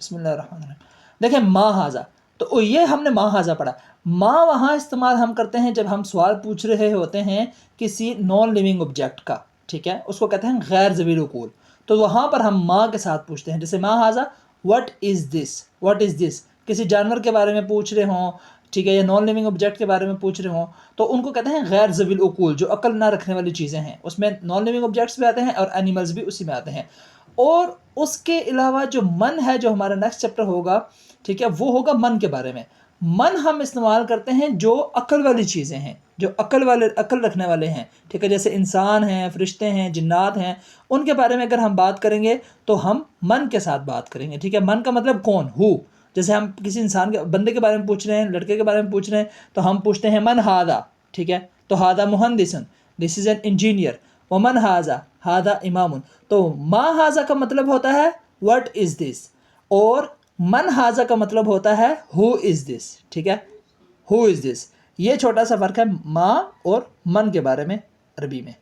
بسم اللہ الرحمن الرحیم. دیکھیں ما ہاذا، تو یہ ہم نے ما ہاذا پڑھا. ما وہاں استعمال ہم کرتے ہیں جب ہم سوال پوچھ رہے ہوتے ہیں کسی نان لیونگ آبجیکٹ کا، ٹھیک ہے، اس کو کہتے ہیں غیر ذوی العقول. تو وہاں پر ہم ما کے ساتھ پوچھتے ہیں، جیسے ما ہاذا what is this, what is دس. کسی جانور کے بارے میں پوچھ رہے ہوں، ٹھیک ہے، یا نان لیونگ آبجیکٹ کے بارے میں پوچھ رہے ہوں، تو ان کو کہتے ہیں غیر ذوی العقول، جو عقل نہ رکھنے والی چیزیں ہیں. اس میں نان لیونگ آبجیکٹس بھی آتے ہیں اور اینیملز بھی اسی میں آتے ہیں. اور اس کے علاوہ جو من ہے، جو ہمارا نیکسٹ چیپٹر ہوگا، ٹھیک ہے، وہ ہوگا من کے بارے میں. من ہم استعمال کرتے ہیں جو عقل والی چیزیں ہیں، جو عقل رکھنے والے ہیں، ٹھیک ہے، جیسے انسان ہیں، فرشتے ہیں، جنات ہیں. ان کے بارے میں اگر ہم بات کریں گے تو ہم من کے ساتھ بات کریں گے، ٹھیک ہے. من کا مطلب کون، ہو. جیسے ہم کسی انسان کے بندے کے بارے میں پوچھ رہے ہیں، لڑکے کے بارے میں پوچھ رہے ہیں، تو ہم پوچھتے ہیں من ہاذا، ٹھیک ہے. تو ہاذا مہندسن، دس از این انجینئر. ومن ہاذا، ہاذا امام. تو ما ہاذا کا مطلب ہوتا ہے وٹ از دس، اور من ہاذا کا مطلب ہوتا ہے ہو از دس، ٹھیک ہے، ہو از دس. یہ چھوٹا سا فرق ہے ما اور من کے بارے میں عربی میں.